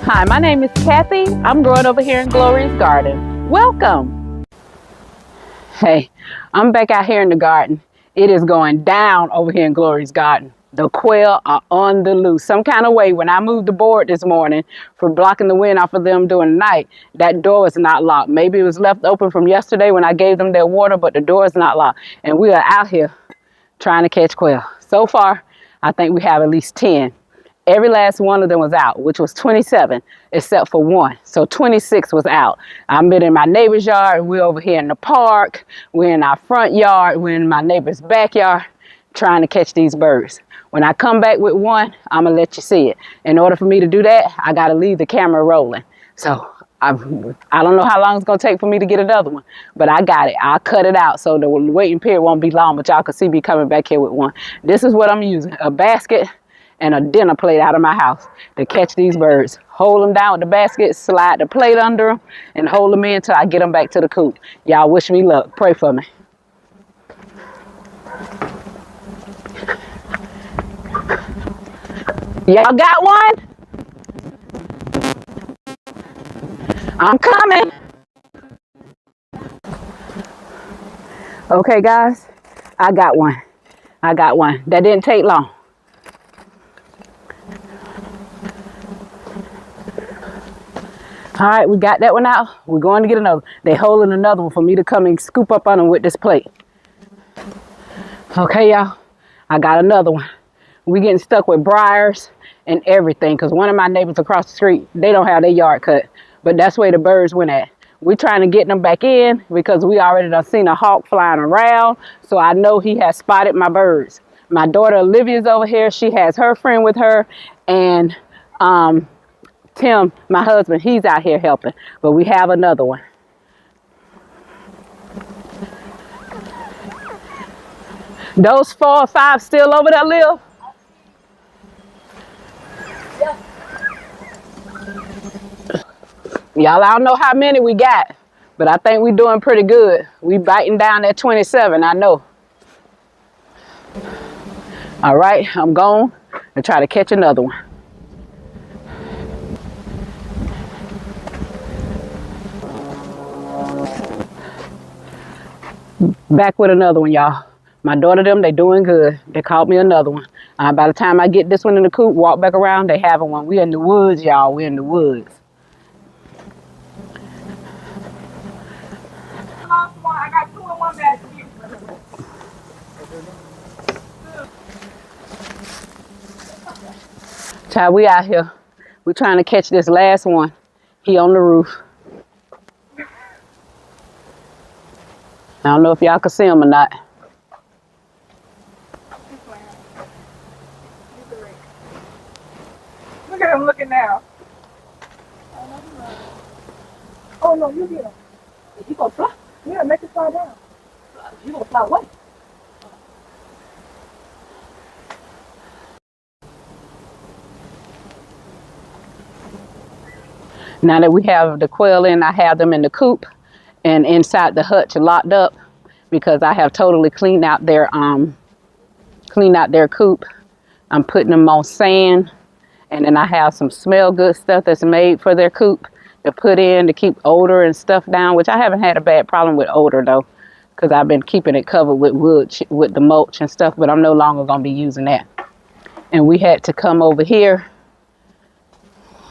Hi, my name is Kathy. I'm growing over here in Glory's garden. Welcome. Hey, I'm back out here in the garden. It is going down over here in Glory's garden. The quail are on the loose. Some kind of way, when I moved the board this morning for blocking the wind off of them during the night, that door was not locked. Maybe it was left open from yesterday when I gave them their water, but the door is not locked. And we are out here trying to catch quail. So far, I think we have at least 10. Every last one of them was out, which was 27, except for one. So 26 was out. I've been in my neighbor's yard. We're over here in the park. We're in our front yard. We're in my neighbor's backyard trying to catch these birds. When I come back with one, I'm going to let you see it. In order for me to do that, I got to leave the camera rolling. So I don't know how long it's going to take for me to get another one, but I got it. I'll cut it out so the waiting period won't be long, but y'all can see me coming back here with one. This is what I'm using, a basket and a dinner plate out of my house to catch these birds. Hold them down with the basket, slide the plate under them, and hold them in until I get them back to the coop. Y'all wish me luck. Pray for me. Y'all got one? I'm coming. Okay, guys, I got one. I got one. That didn't take long. All right, we got that one out. We're going to get another. They're holding another one for me to come and scoop up on them with this plate. Okay, y'all, I got another one. We getting stuck with briars and everything because one of my neighbors across the street, they don't have their yard cut, but that's where the birds went at. We're trying to get them back in because we already done seen a hawk flying around, so I know he has spotted my birds. My daughter Olivia's over here. She has her friend with her, and Tim, my husband, he's out here helping, but we have another one. Those 4 or 5 still over there live? Y'all, I don't know how many we got, but I think we're doing pretty good. We biting down at 27, I know. All right, I'm going to try to catch another one. Back with another one, y'all. My daughter, them, they doing good. They caught me another one. By the time I get this one in the coop, walk back around, they having one. We in the woods, y'all. We in the woods. I got 2 in one basket. Child, we out here. We trying to catch this last one. He on the roof. I don't know if y'all can see him or not. Look at him looking now. Oh no, you get him. You gonna fly? Yeah, make it fly down. You gonna fly away? Now that we have the quail in, I have them in the coop and inside the hutch locked up because I have totally cleaned out their coop. I'm putting them on sand, and then I have some smell good stuff that's made for their coop to put in to keep odor and stuff down, which I haven't had a bad problem with odor though, because I've been keeping it covered with wood, with the mulch and stuff, but I'm no longer gonna be using that. And we had to come over here.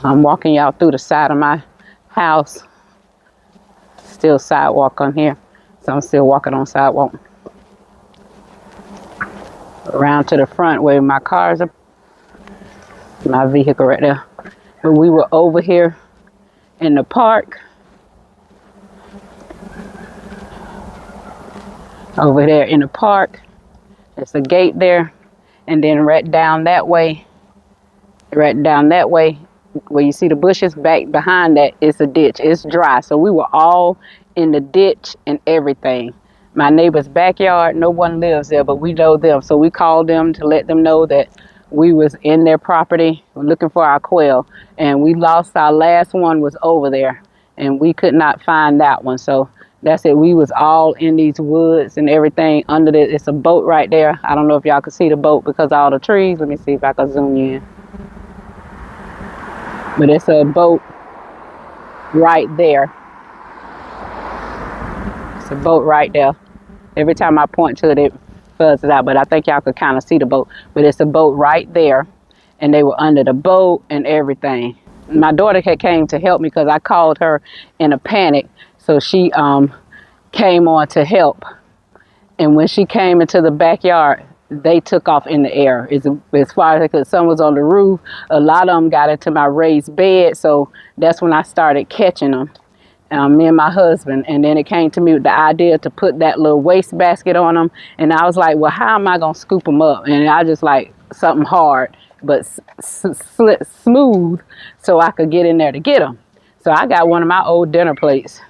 I'm walking y'all through the side of my house. Still sidewalk on here, so I'm still walking on sidewalk. Around to the front where my cars are, my vehicle right there. But we were over here in the park. Over there in the park, there's a gate there, and then right down that way, where you see the bushes, back behind that is a ditch. It's dry, so we were all in the ditch and everything. My neighbor's backyard, no one lives there, but we know them, so we called them to let them know that we was in their property looking for our quail, and we lost our last one was over there, and we could not find that one. So that's it. We was all in these woods and everything under the, it's a boat right there. I don't know if y'all can see the boat because of all the trees. Let me see if I can zoom you in. But it's a boat right there. It's a boat right there. Every time I point to it, it fuzzes out. But I think y'all could kind of see the boat. But it's a boat right there. And they were under the boat and everything. My daughter had came to help me because I called her in a panic. So she came on to help. And when she came into the backyard, they took off in the air. As far as I could, some was on the roof. A lot of them got into my raised bed. So that's when I started catching them. Me and my husband, and then it came to me with the idea to put that little waste basket on them, and I was like, well, how am I gonna scoop them up? And I just like something hard but smooth so I could get in there to get them. So I got one of my old dinner plates.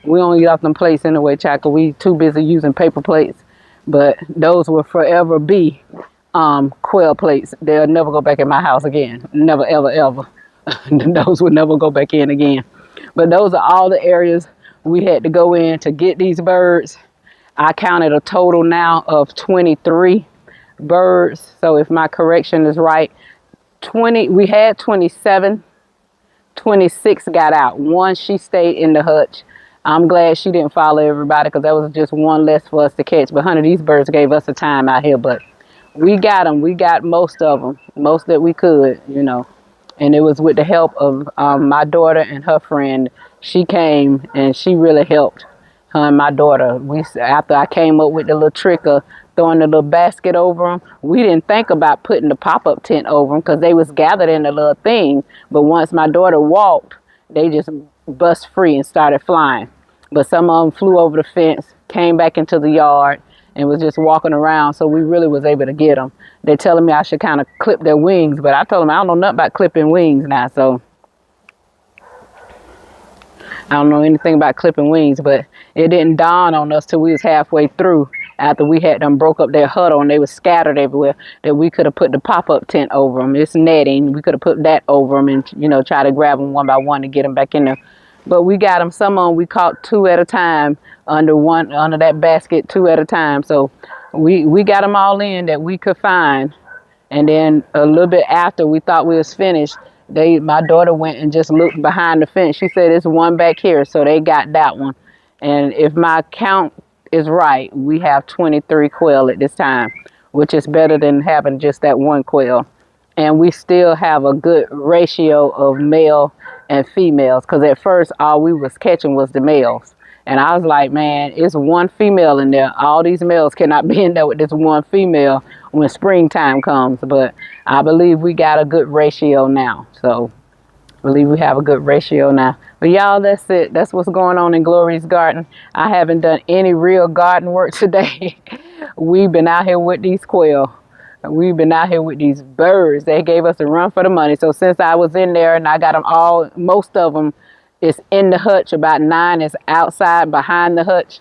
We don't eat off them plates anyway, Chaka. We too busy using paper plates, but those will forever be quail plates. They'll never go back in my house again. Never, ever, ever. Those will never go back in again. But those are all the areas we had to go in to get these birds. I counted a total now of 23 birds. So if my correction is right, we had 27, 26 got out. One, she stayed in the hutch. I'm glad she didn't follow everybody because that was just one less for us to catch. But honey, these birds gave us a time out here. But we got them. We got most of them, most that we could, you know. And it was with the help of my daughter and her friend. She came and she really helped her and my daughter. After I came up with the little trick of throwing the little basket over them, we didn't think about putting the pop-up tent over them because they was gathered in the little thing. But once my daughter walked, they just bust free and started flying. But some of them flew over the fence, came back into the yard, and was just walking around, so we really was able to get them. They're telling me I should kind of clip their wings, but I told them I don't know nothing about clipping wings now, so I don't know anything about clipping wings, but it didn't dawn on us till we was halfway through after we had them broke up their huddle and they were scattered everywhere that we could have put the pop-up tent over them. It's netting. We could have put that over them and, you know, try to grab them one by one to get them back in there. But we got them. Some of them we caught 2 at a time under that basket, 2 at a time. So we got them all in that we could find. And then a little bit after we thought we was finished, my daughter went and just looked behind the fence. She said it's one back here, so they got that one. And if my count is right, we have 23 quail at this time, which is better than having just that one quail. And we still have a good ratio of male and females, because at first all we was catching was the males. And I was like, man, it's one female in there. All these males cannot be in there with this one female when springtime comes. But I believe we got a good ratio now. So I believe we have a good ratio now. But y'all, that's it. That's what's going on in Glory's garden. I haven't done any real garden work today. We've been out here with these quail. We've been out here with these birds. They gave us a run for the money. So since I was in there and I got them all, most of them is in the hutch. About 9 is outside behind the hutch.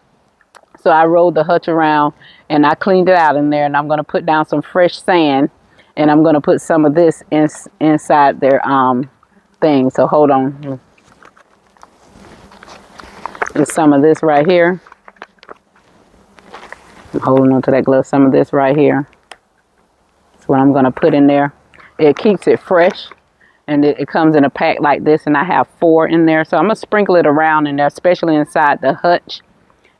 So I rolled the hutch around and I cleaned it out in there. And I'm going to put down some fresh sand. And I'm going to put some of this inside their thing. So hold on. There's some of this right here. I'm holding on to that glove. Some of this right here. What I'm going to put in there. It keeps it fresh, and it comes in a pack like this, and I have 4 in there. So I'm going to sprinkle it around in there, especially inside the hutch,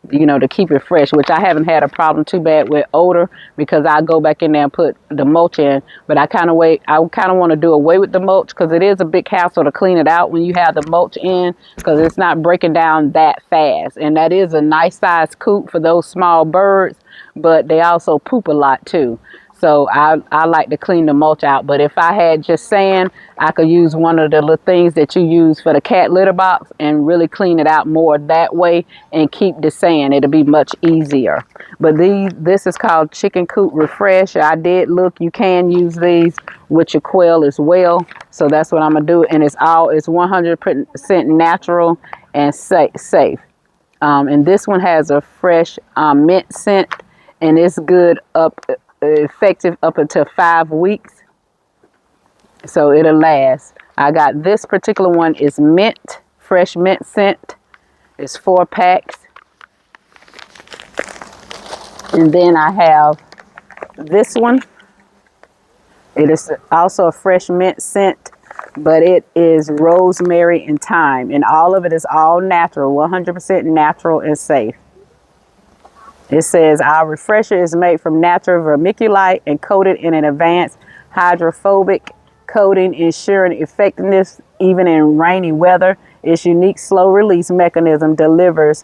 you know, to keep it fresh, which I haven't had a problem too bad with odor because I go back in there and put the mulch in. But I kind of want to do away with the mulch because it is a big hassle to clean it out when you have the mulch in because it's not breaking down that fast. And that is a nice size coop for those small birds, but they also poop a lot too. So I like to clean the mulch out. But if I had just sand, I could use one of the little things that you use for the cat litter box and really clean it out more that way and keep the sand. It'll be much easier. But this is called Chicken Coop Refresh. I did look. You can use these with your quail as well. So that's what I'm going to do. And it's 100% natural and safe. And this one has a fresh mint scent. And it's good effective up until 5 weeks, so it'll last. I got this particular one is mint, fresh mint scent. It's 4 packs. And then I have this one. It is also a fresh mint scent, but it is rosemary and thyme, and all of it is all natural, 100% natural and safe. It says our refresher is made from natural vermiculite and coated in an advanced hydrophobic coating, ensuring effectiveness even in rainy weather. Its unique slow release mechanism delivers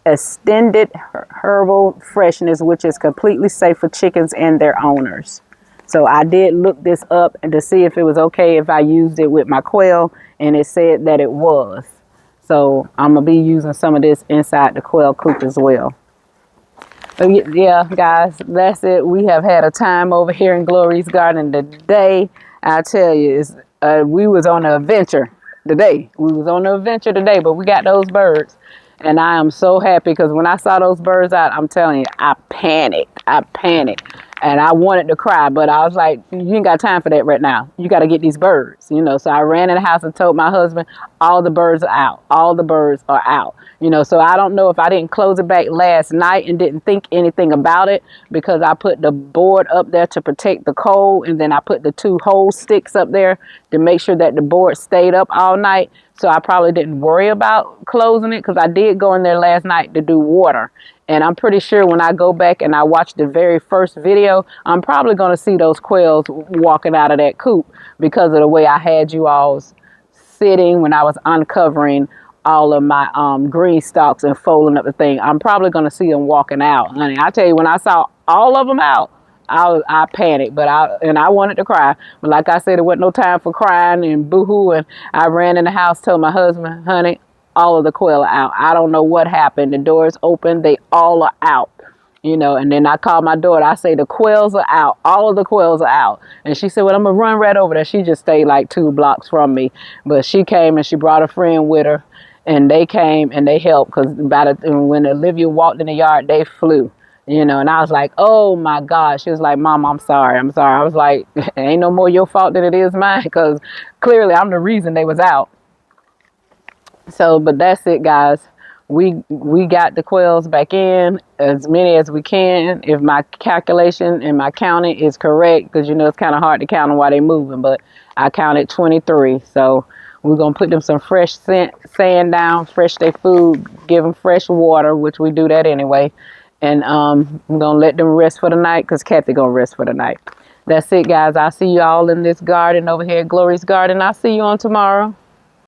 extended herbal freshness, which is completely safe for chickens and their owners. So I did look this up and to see if it was okay if I used it with my quail, and it said that it was. So I'm gonna be using some of this inside the quail coop as well. But yeah, guys, that's it. We have had a time over here in Glory's Garden today. I tell you, we was on an adventure today. We was on an adventure today, but we got those birds. And I am so happy because when I saw those birds out, I'm telling you, I panicked. I panicked. And I wanted to cry, but I was like, you ain't got time for that right now. You got to get these birds, you know. So I ran in the house and told my husband, all the birds are out. All the birds are out. You know, so I don't know if I didn't close it back last night and didn't think anything about it because I put the board up there to protect the cold. And then I put the 2 whole sticks up there to make sure that the board stayed up all night. So I probably didn't worry about closing it because I did go in there last night to do water. And I'm pretty sure when I go back and I watch the very first video, I'm probably going to see those quails walking out of that coop because of the way I had you all sitting when I was uncovering all of my green stalks and folding up the thing. I'm probably going to see them walking out. Honey, I tell you, when I saw all of them out, I panicked, but I wanted to cry. But like I said, there wasn't no time for crying and boo-hoo. And I ran in the house, told my husband, honey, all of the quail are out. I don't know what happened. The door's open. They all are out. You know, and then I called my daughter. I say, the quails are out. All of the quails are out. And she said, well, I'm going to run right over there. She just stayed like 2 blocks from me. But she came and she brought a friend with her. And they came and they helped because when Olivia walked in the yard, they flew. You know, and I was like, oh my God. She was like, Mom, I'm sorry. I'm sorry. I was like, it ain't no more your fault than it is mine because clearly I'm the reason they was out. So, but that's it, guys. We got the quails back in as many as we can. If my calculation and my counting is correct, because you know it's kind of hard to count them while they're moving, but I counted 23. So we're going to put them some fresh sand down, fresh their food, give them fresh water, which we do that anyway. And I'm going to let them rest for the night because Kathy going to rest for the night. That's it, guys. I'll see you all in this garden over here at Glory's Garden. I'll see you on tomorrow.